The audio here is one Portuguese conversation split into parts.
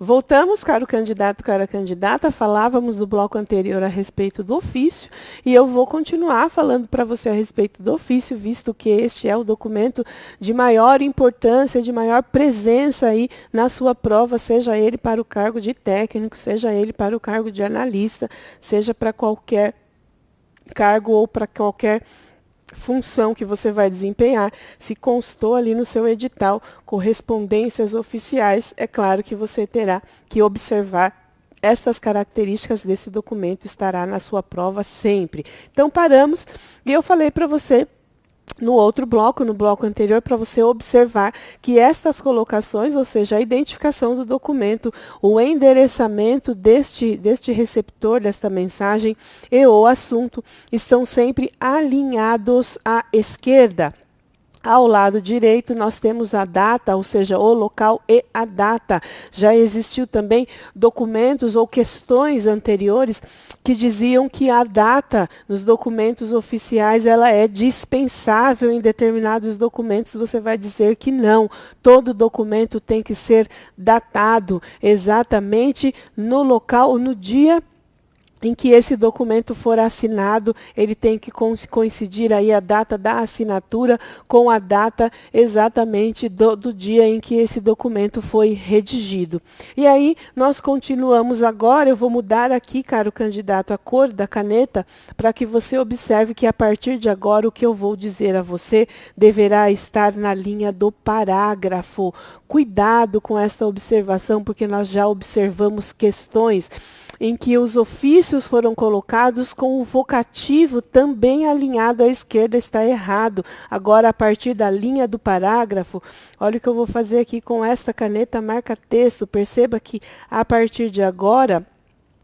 Voltamos, caro candidato, cara candidata, falávamos no bloco anterior a respeito do ofício e eu vou continuar falando para você a respeito do ofício, visto que este é o documento de maior importância, de maior presença aí na sua prova, seja ele para o cargo de técnico, seja ele para o cargo de analista, seja para qualquer cargo ou para qualquer função que você vai desempenhar, se constou ali no seu edital correspondências oficiais, é claro que você terá que observar essas características desse documento, estará na sua prova sempre. Então, paramos e eu falei para você no outro bloco, no bloco anterior, para você observar que estas colocações, ou seja, a identificação do documento, o endereçamento deste receptor, desta mensagem e o assunto, estão sempre alinhados à esquerda. Ao lado direito, nós temos a data, ou seja, o local e a data. Já existiu também documentos ou questões anteriores que diziam que a data nos documentos oficiais ela é dispensável. Em determinados documentos você vai dizer que não. Todo documento tem que ser datado exatamente no local, no dia em que esse documento for assinado, ele tem que coincidir aí a data da assinatura com a data exatamente do dia em que esse documento foi redigido. E aí, nós continuamos agora, eu vou mudar aqui, caro candidato, a cor da caneta, para que você observe que a partir de agora o que eu vou dizer a você deverá estar na linha do parágrafo. Cuidado com esta observação, porque nós já observamos questões em que os ofícios foram colocados com o vocativo também alinhado à esquerda, está errado. Agora, a partir da linha do parágrafo, olha o que eu vou fazer aqui com esta caneta marca-texto. Perceba que, a partir de agora,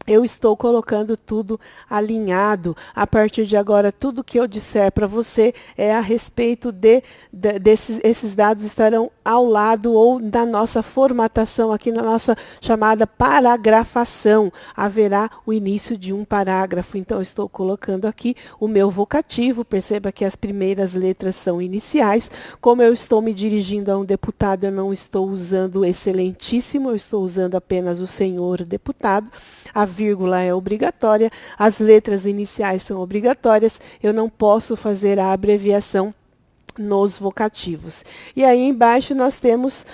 eu estou colocando tudo alinhado. A partir de agora, tudo que eu disser para você é a respeito esses dados estarão ao lado ou da nossa formatação, aqui na nossa chamada paragrafação. Haverá o início de um parágrafo. Então, eu estou colocando aqui o meu vocativo. Perceba que as primeiras letras são iniciais. Como eu estou me dirigindo a um deputado, eu não estou usando o excelentíssimo, eu estou usando apenas o senhor deputado. A vírgula é obrigatória, as letras iniciais são obrigatórias, eu não posso fazer a abreviação nos vocativos. E aí embaixo nós temos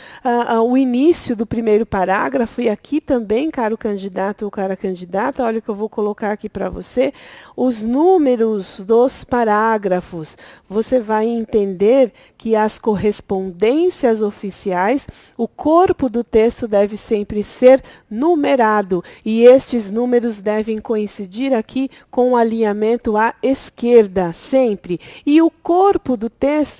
o início do primeiro parágrafo, e aqui também, caro candidato ou cara candidata, olha o que eu vou colocar aqui para você, os números dos parágrafos. Você vai entender que as correspondências oficiais, o corpo do texto deve sempre ser numerado, e estes números devem coincidir aqui com o alinhamento à esquerda, sempre. E o corpo do texto,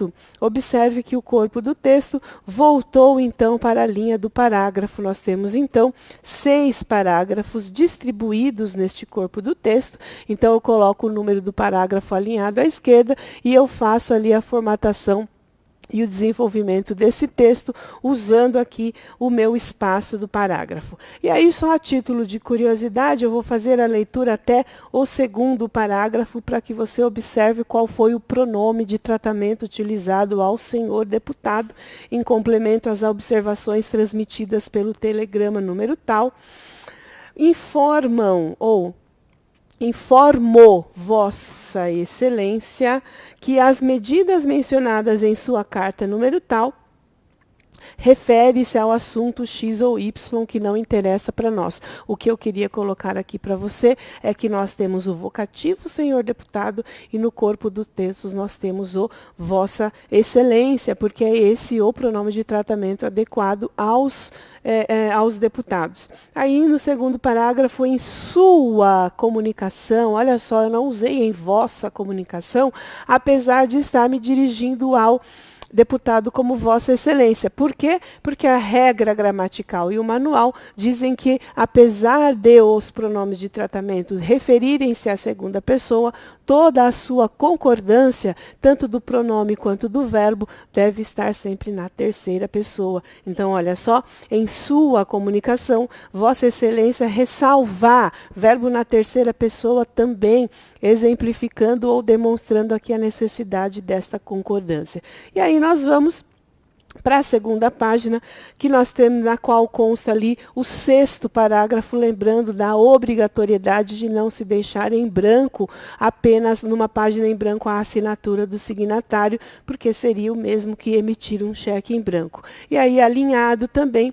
observe que o corpo do texto voltou então para a linha do parágrafo. Nós temos então 6 parágrafos distribuídos neste corpo do texto. Então eu coloco o número do parágrafo alinhado à esquerda e eu faço ali a formatação e o desenvolvimento desse texto, usando aqui o meu espaço do parágrafo. E aí, só a título de curiosidade, eu vou fazer a leitura até o segundo parágrafo, para que você observe qual foi o pronome de tratamento utilizado ao senhor deputado, em complemento às observações transmitidas pelo telegrama número tal. Informo Vossa Excelência que as medidas mencionadas em sua carta número tal refere-se ao assunto X ou Y que não interessa para nós. O que eu queria colocar aqui para você é que nós temos o vocativo, senhor deputado, e no corpo dos textos nós temos o Vossa Excelência, porque é esse o pronome de tratamento adequado aos deputados. Aí, no segundo parágrafo, em sua comunicação, olha só, eu não usei em vossa comunicação, apesar de estar me dirigindo ao deputado como Vossa Excelência. Por quê? Porque a regra gramatical e o manual dizem que, apesar de os pronomes de tratamento referirem-se à segunda pessoa, toda a sua concordância, tanto do pronome quanto do verbo, deve estar sempre na terceira pessoa. Então, olha só, em sua comunicação, Vossa Excelência ressalvar, verbo na terceira pessoa também, exemplificando ou demonstrando aqui a necessidade desta concordância. E aí nós vamos para a segunda página, que nós temos, na qual consta ali o 6º parágrafo, lembrando da obrigatoriedade de não se deixar em branco, apenas numa página em branco, a assinatura do signatário, porque seria o mesmo que emitir um cheque em branco. E aí, alinhado também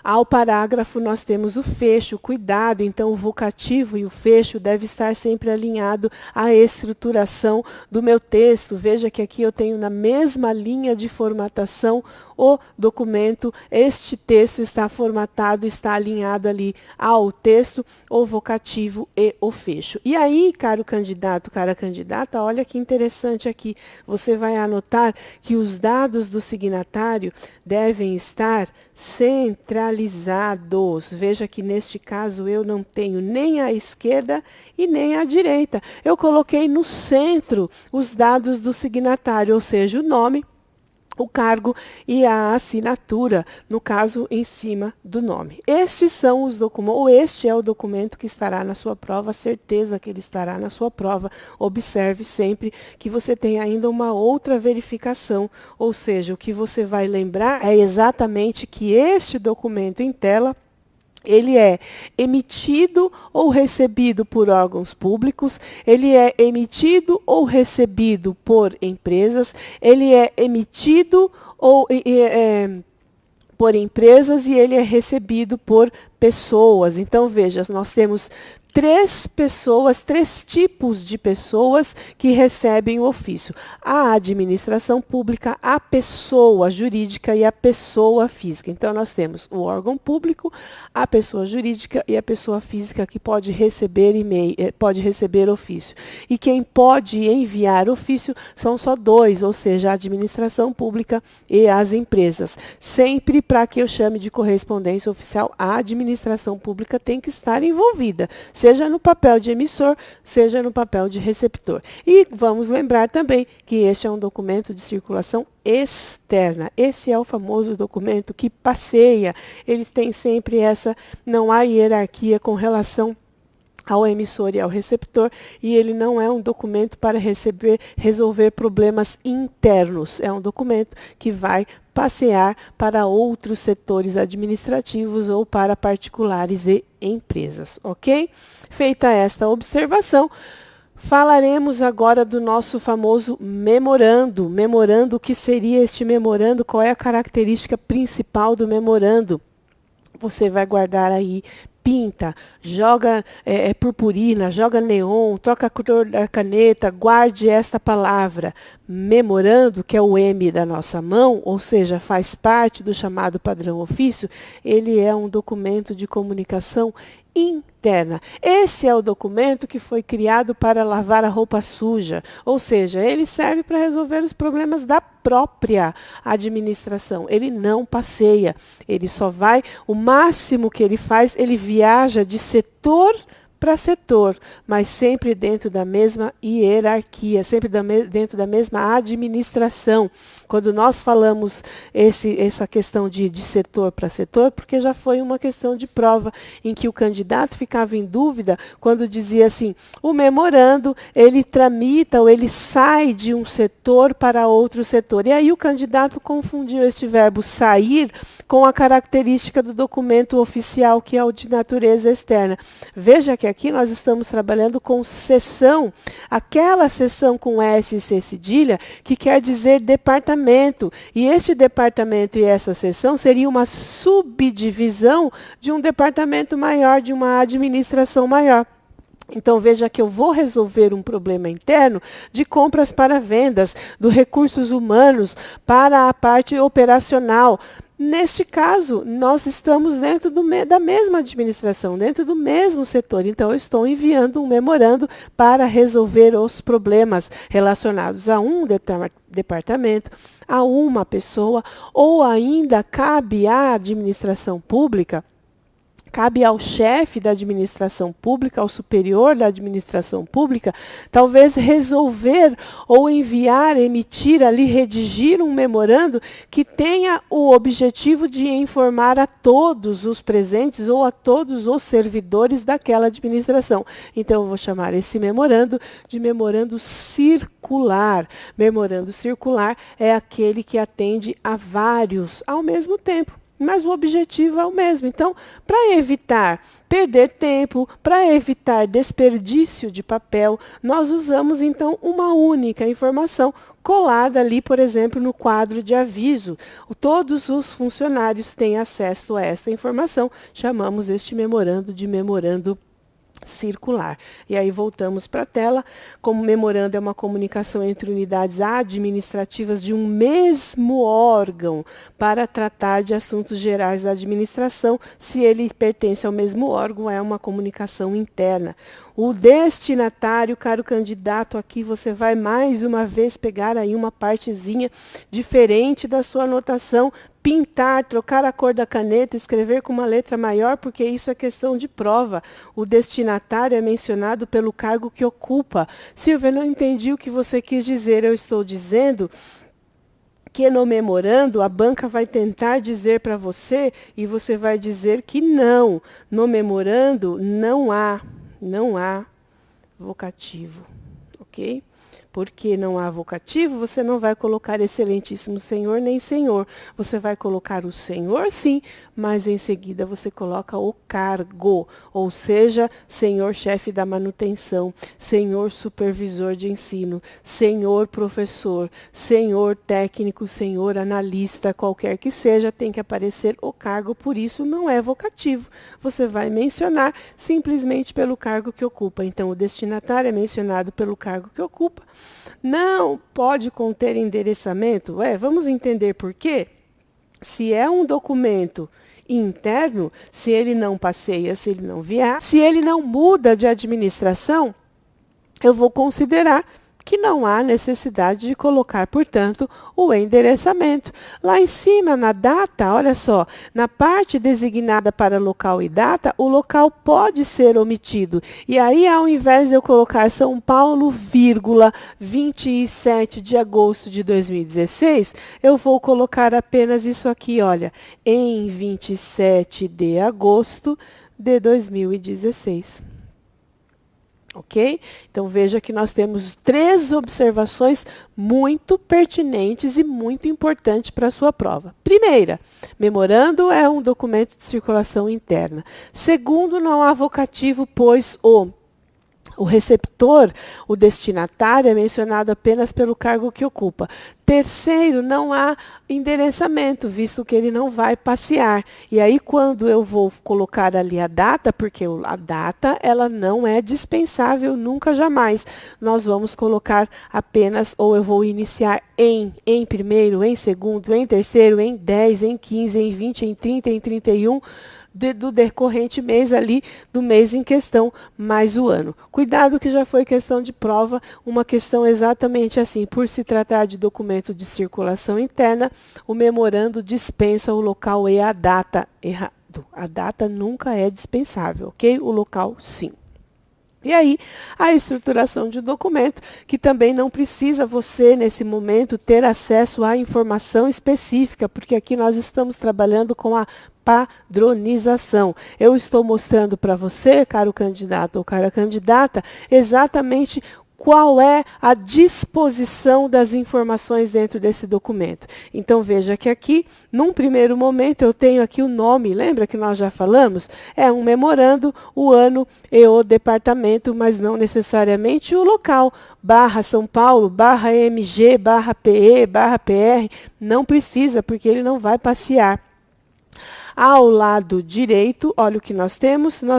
ao parágrafo, nós temos o fecho, cuidado, então o vocativo e o fecho deve estar sempre alinhado à estruturação do meu texto. Veja que aqui eu tenho na mesma linha de formatação o documento, este texto está formatado, está alinhado ali ao texto, o vocativo e o fecho. E aí, caro candidato, cara candidata, olha que interessante aqui, você vai anotar que os dados do signatário devem estar centralizados. Veja que neste caso eu não tenho nem a esquerda e nem a direita. Eu coloquei no centro os dados do signatário, ou seja, o nome, o cargo e a assinatura, no caso, em cima do nome. Estes são os documentos, ou este é o documento que estará na sua prova, certeza que ele estará na sua prova. Observe sempre que você tem ainda uma outra verificação, ou seja, o que você vai lembrar é exatamente que este documento em tela, ele é emitido ou recebido por órgãos públicos, ele é emitido ou recebido por empresas, ele é emitido ou por empresas e ele é recebido por pessoas. Então, veja, nós temos três tipos de pessoas que recebem o ofício: a administração pública, a pessoa jurídica e a pessoa física. Então, nós temos o órgão público, a pessoa jurídica e a pessoa física que pode receber ofício. E quem pode enviar ofício são só dois, ou seja, a administração pública e as empresas. Sempre para que eu chame de correspondência oficial, a administração pública tem que estar envolvida, seja no papel de emissor, seja no papel de receptor. E vamos lembrar também que este é um documento de circulação externa. Esse é o famoso documento que passeia. Ele tem sempre não há hierarquia com relação ao emissor e ao receptor, e ele não é um documento para resolver problemas internos. É um documento que vai passear para outros setores administrativos ou para particulares e empresas, ok? Feita esta observação, falaremos agora do nosso famoso memorando. Memorando, o que seria este memorando? Qual é a característica principal do memorando? Você vai guardar aí, pinta, joga purpurina, joga neon, troca a cor da caneta, guarde esta palavra. Memorando, que é o M da nossa mão, ou seja, faz parte do chamado padrão ofício, ele é um documento de comunicação interna. Esse é o documento que foi criado para lavar a roupa suja, ou seja, ele serve para resolver os problemas da própria administração. Ele não passeia, ele só vai, o máximo que ele faz, ele viaja de setor para setor, mas sempre dentro da mesma hierarquia, sempre dentro da mesma administração. Quando nós falamos essa questão de setor para setor, porque já foi uma questão de prova em que o candidato ficava em dúvida quando dizia assim: o memorando, ele tramita ou ele sai de um setor para outro setor. E aí o candidato confundiu este verbo sair com a característica do documento oficial, que é o de natureza externa. Veja que aqui nós estamos trabalhando com seção, aquela seção com S e C cedilha, que quer dizer departamento. E este departamento e essa seção seria uma subdivisão de um departamento maior, de uma administração maior. Então, veja que eu vou resolver um problema interno de compras para vendas, do recursos humanos para a parte operacional. Neste caso, nós estamos dentro da mesma administração, dentro do mesmo setor. Então, eu estou enviando um memorando para resolver os problemas relacionados a um departamento, a uma pessoa, ou ainda cabe à administração pública Cabe ao chefe da administração pública, ao superior da administração pública, talvez resolver ou enviar, emitir ali, redigir um memorando que tenha o objetivo de informar a todos os presentes ou a todos os servidores daquela administração. Então, eu vou chamar esse memorando de memorando circular. Memorando circular é aquele que atende a vários ao mesmo tempo. Mas o objetivo é o mesmo. Então, para evitar perder tempo, para evitar desperdício de papel, nós usamos, então, uma única informação colada ali, por exemplo, no quadro de aviso. Todos os funcionários têm acesso a essa informação. Chamamos este memorando de memorando circular. E aí voltamos para a tela. Como memorando é uma comunicação entre unidades administrativas de um mesmo órgão para tratar de assuntos gerais da administração, se ele pertence ao mesmo órgão, é uma comunicação interna. O destinatário, caro candidato, aqui você vai mais uma vez pegar aí uma partezinha diferente da sua anotação, pintar, trocar a cor da caneta, escrever com uma letra maior, porque isso é questão de prova. O destinatário é mencionado pelo cargo que ocupa. Silvia, não entendi o que você quis dizer. Eu estou dizendo que no memorando a banca vai tentar dizer para você e você vai dizer que não. No memorando não há vocativo, ok? Porque não há vocativo, você não vai colocar excelentíssimo senhor nem senhor. Você vai colocar o senhor, sim, mas em seguida você coloca o cargo, ou seja, senhor chefe da manutenção, senhor supervisor de ensino, senhor professor, senhor técnico, senhor analista, qualquer que seja, tem que aparecer o cargo, por isso não é vocativo. Você vai mencionar simplesmente pelo cargo que ocupa. Então, o destinatário é mencionado pelo cargo que ocupa. Não pode conter endereçamento? Vamos entender por quê? Se é um documento interno, se ele não passeia, se ele não viaja, se ele não muda de administração, eu vou considerar que não há necessidade de colocar, portanto, o endereçamento. Lá em cima, na data, olha só, na parte designada para local e data, o local pode ser omitido. E aí, ao invés de eu colocar São Paulo, 27 de agosto de 2016, eu vou colocar apenas isso aqui, olha, em 27 de agosto de 2016. Ok? Então, veja que nós temos 3 observações muito pertinentes e muito importantes para a sua prova. Primeira, memorando é um documento de circulação interna. Segundo, não há vocativo, pois o receptor, o destinatário, é mencionado apenas pelo cargo que ocupa. Terceiro, não há endereçamento, visto que ele não vai passear. E aí, quando eu vou colocar ali a data, porque a data ela não é dispensável, nunca, jamais. Nós vamos colocar apenas, ou eu vou iniciar em primeiro, em segundo, em terceiro, em 10, em 15, em 20, em 30, em 31, do decorrente mês ali, do mês em questão, mais o ano. Cuidado que já foi questão de prova, uma questão exatamente assim, por se tratar de documento de circulação interna, o memorando dispensa o local e a data. Errado. A data nunca é dispensável, ok? O local, sim. E aí, a estruturação de documento, que também não precisa você, nesse momento, ter acesso à informação específica, porque aqui nós estamos trabalhando com a padronização. Eu estou mostrando para você, caro candidato ou cara candidata, exatamente qual é a disposição das informações dentro desse documento. Então, veja que aqui, num primeiro momento, eu tenho aqui o nome, lembra que nós já falamos? É um memorando, o ano e o departamento, mas não necessariamente o local. Barra São Paulo, barra MG, barra PE, barra PR, não precisa, porque ele não vai passear. Ao lado direito, olha o que nós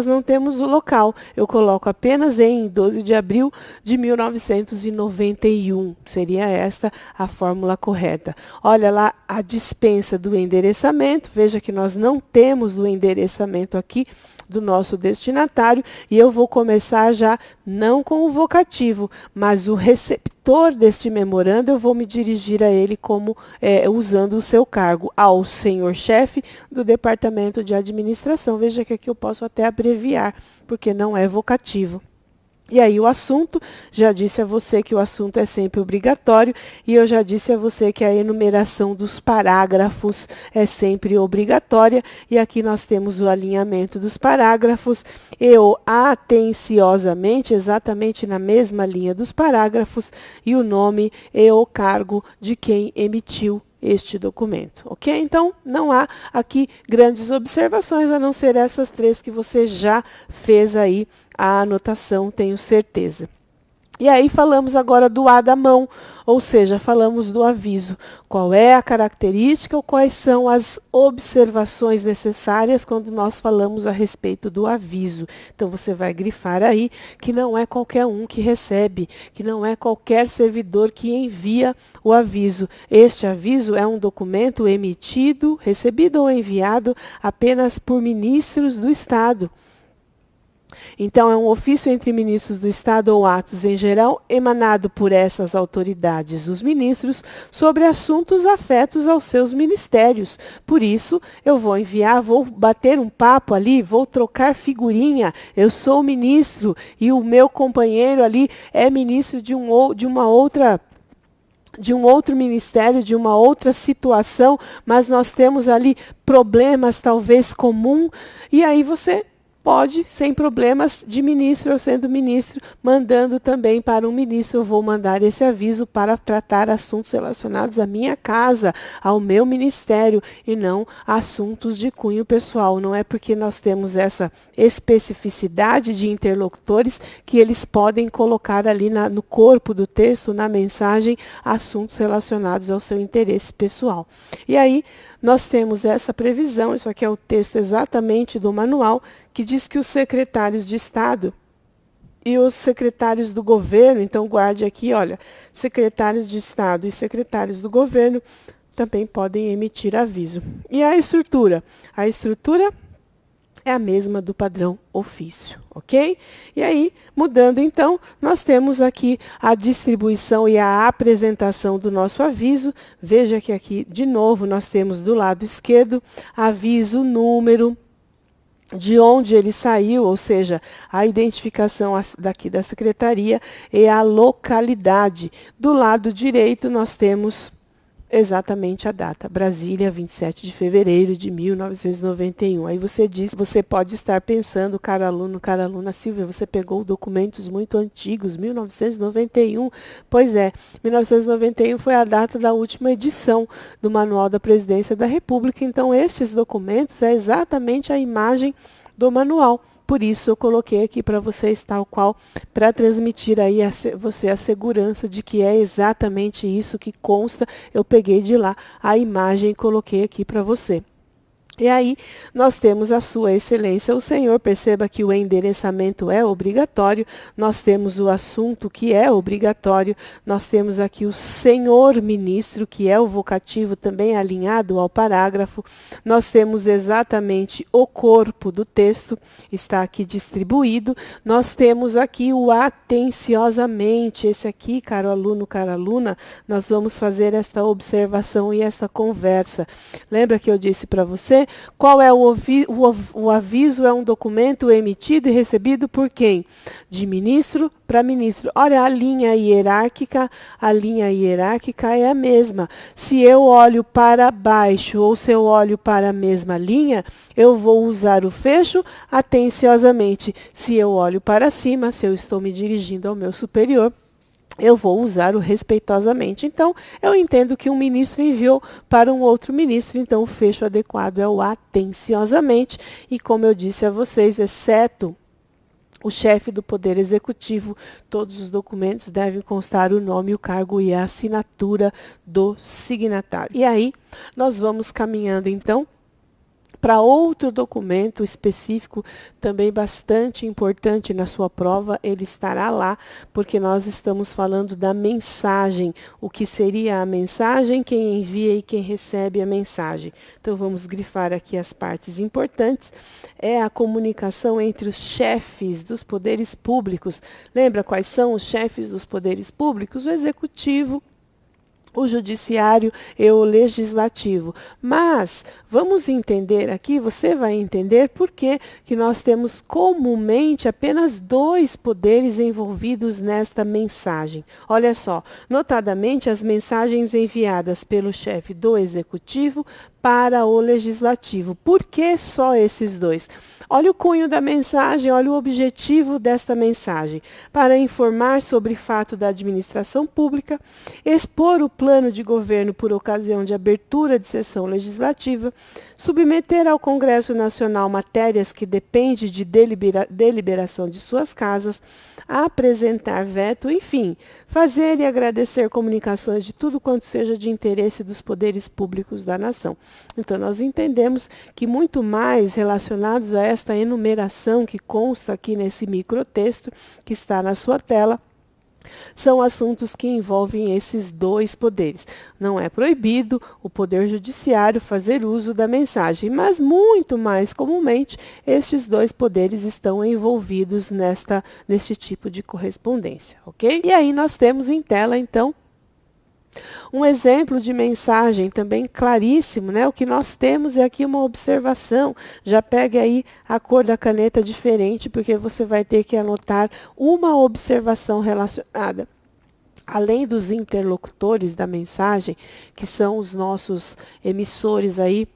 não temos o local. Eu coloco apenas em 12 de abril de 1991. Seria esta a fórmula correta. Olha lá a dispensa do endereçamento. Veja que nós não temos o endereçamento aqui do nosso destinatário, e eu vou começar já não com o vocativo, mas o receptor deste memorando, eu vou me dirigir a ele como usando o seu cargo, ao senhor-chefe do Departamento de Administração. Veja que aqui eu posso até abreviar, porque não é vocativo. E aí o assunto, já disse a você que o assunto é sempre obrigatório, e eu já disse a você que a enumeração dos parágrafos é sempre obrigatória, e aqui nós temos o alinhamento dos parágrafos, eu atenciosamente, exatamente na mesma linha dos parágrafos, e o nome e o cargo de quem emitiu este documento, ok? Então, não há aqui grandes observações, a não ser essas três que você já fez aí a anotação, tenho certeza. E aí falamos agora do A da mão, ou seja, falamos do aviso. Qual é a característica ou quais são as observações necessárias quando nós falamos a respeito do aviso? Então você vai grifar aí que não é qualquer um que recebe, que não é qualquer servidor que envia o aviso. Este aviso é um documento emitido, recebido ou enviado apenas por ministros do Estado. Então, é um ofício entre ministros do Estado ou atos em geral emanado por essas autoridades, os ministros, sobre assuntos afetos aos seus ministérios. Por isso, eu vou enviar, vou bater um papo ali, vou trocar figurinha. Eu sou ministro e o meu companheiro ali é ministro de um outro ministério, de uma outra situação, mas nós temos ali problemas talvez comum, e aí você pode, sem problemas, de ministro, eu sendo ministro, mandando também para um ministro, eu vou mandar esse aviso para tratar assuntos relacionados à minha casa, ao meu ministério, e não assuntos de cunho pessoal. Não é porque nós temos essa especificidade de interlocutores que eles podem colocar ali no corpo do texto, na mensagem, assuntos relacionados ao seu interesse pessoal. E aí, nós temos essa previsão, isso aqui é o texto exatamente do manual, que diz que os secretários de Estado e os secretários do governo, então guarde aqui, olha, secretários de Estado e secretários do governo também podem emitir aviso. E a estrutura? A estrutura é a mesma do padrão ofício, ok? E aí, mudando então, nós temos aqui a distribuição e a apresentação do nosso aviso. Veja que aqui, de novo, nós temos do lado esquerdo, aviso, número, de onde ele saiu, ou seja, a identificação daqui da secretaria e a localidade. Do lado direito, nós temos exatamente a data, Brasília, 27 de fevereiro de 1991. Aí você diz, você pode estar pensando, caro aluno, cara aluna, Silvia, você pegou documentos muito antigos, 1991. Pois é, 1991 foi a data da última edição do Manual da Presidência da República, então estes documentos é exatamente a imagem do manual. Por isso, eu coloquei aqui para vocês tal qual, para transmitir aí a você a segurança de que é exatamente isso que consta. Eu peguei de lá a imagem e coloquei aqui para você. E aí, nós temos a Sua Excelência, o Senhor. Perceba que o endereçamento é obrigatório. Nós temos o assunto, que é obrigatório. Nós temos aqui o Senhor Ministro, que é o vocativo também alinhado ao parágrafo. Nós temos exatamente o corpo do texto, está aqui distribuído. Nós temos aqui o atenciosamente. Esse aqui, caro aluno, cara aluna, nós vamos fazer esta observação e esta conversa. Lembra que eu disse para você? Qual é o aviso? É um documento emitido e recebido por quem? De ministro para ministro. Olha, a linha hierárquica é a mesma. Se eu olho para baixo ou se eu olho para a mesma linha, eu vou usar o fecho atenciosamente. Se eu olho para cima, se eu estou me dirigindo ao meu superior, eu vou usar o respeitosamente. Então, eu entendo que um ministro enviou para um outro ministro, então o fecho adequado é o atenciosamente. E como eu disse a vocês, exceto o chefe do Poder Executivo, todos os documentos devem constar o nome, o cargo e a assinatura do signatário. E aí, nós vamos caminhando então para outro documento específico, também bastante importante na sua prova, ele estará lá, porque nós estamos falando da mensagem, o que seria a mensagem, quem envia e quem recebe a mensagem. Então, vamos grifar aqui as partes importantes. É a comunicação entre os chefes dos poderes públicos. Lembra quais são os chefes dos poderes públicos? O executivo, o judiciário e o legislativo. Mas vamos entender aqui, você vai entender por que nós temos comumente apenas 2 poderes envolvidos nesta mensagem. Olha só, notadamente as mensagens enviadas pelo chefe do executivo para o legislativo. Por que só esses 2? Olha o cunho da mensagem, olha o objetivo desta mensagem. Para informar sobre fato da administração pública, expor o plano de governo por ocasião de abertura de sessão legislativa, submeter ao Congresso Nacional matérias que dependem de deliberação de suas casas, apresentar veto, enfim, fazer e agradecer comunicações de tudo quanto seja de interesse dos poderes públicos da nação. Então, nós entendemos que muito mais relacionados a esta enumeração que consta aqui nesse microtexto que está na sua tela, são assuntos que envolvem esses 2 poderes. Não é proibido o Poder Judiciário fazer uso da mensagem, mas muito mais comumente estes 2 poderes estão envolvidos neste tipo de correspondência, ok? E aí nós temos em tela, então, um exemplo de mensagem também claríssimo, né? O que nós temos é aqui uma observação. Já pegue aí a cor da caneta diferente, porque você vai ter que anotar uma observação relacionada. Além dos interlocutores da mensagem, que são os nossos emissores aí,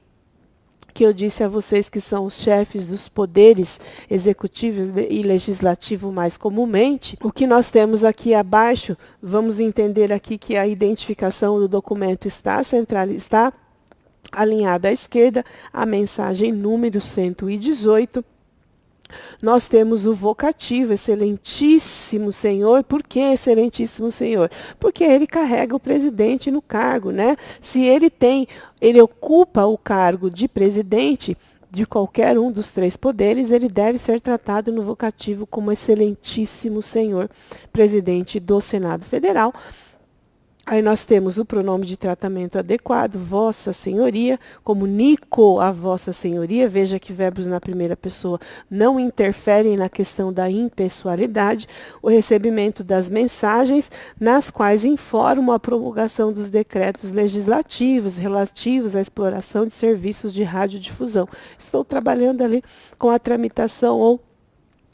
que eu disse a vocês que são os chefes dos poderes executivos e legislativo mais comumente, o que nós temos aqui abaixo, vamos entender aqui que a identificação do documento está alinhada à esquerda, a mensagem número 118. Nós temos o vocativo, excelentíssimo senhor. Por que excelentíssimo senhor? Porque ele carrega o presidente no cargo, né? Se ele ocupa o cargo de presidente de qualquer um dos 3 poderes, ele deve ser tratado no vocativo como excelentíssimo senhor, presidente do Senado Federal. Aí nós temos o pronome de tratamento adequado, Vossa Senhoria, comunico a Vossa Senhoria, veja que verbos na primeira pessoa não interferem na questão da impessoalidade, o recebimento das mensagens, nas quais informam a promulgação dos decretos legislativos relativos à exploração de serviços de radiodifusão. Estou trabalhando ali com a tramitação ou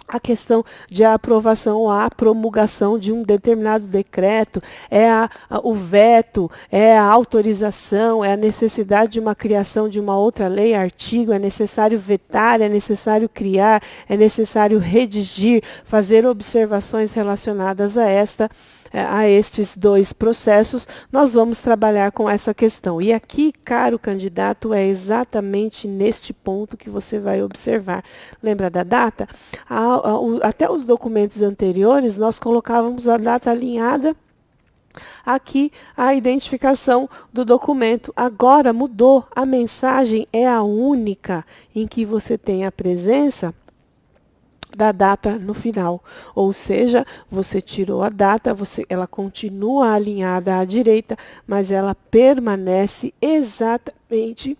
a questão de aprovação ou a promulgação de um determinado decreto, o veto, é a autorização, é a necessidade de uma criação de uma outra lei, artigo, é necessário vetar, é necessário criar, é necessário redigir, fazer observações relacionadas a estes 2 processos. Nós vamos trabalhar com essa questão. E aqui, caro candidato, é exatamente neste ponto que você vai observar. Lembra da data? Até os documentos anteriores, nós colocávamos a data alinhada aqui, a identificação do documento. Agora mudou. A mensagem é a única em que você tem a presença da data no final, ou seja, você tirou a data, ela continua alinhada à direita, mas ela permanece exatamente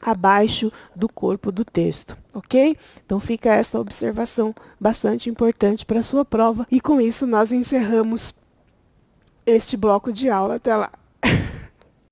abaixo do corpo do texto, ok? Então fica essa observação bastante importante para a sua prova, e com isso nós encerramos este bloco de aula. Até lá!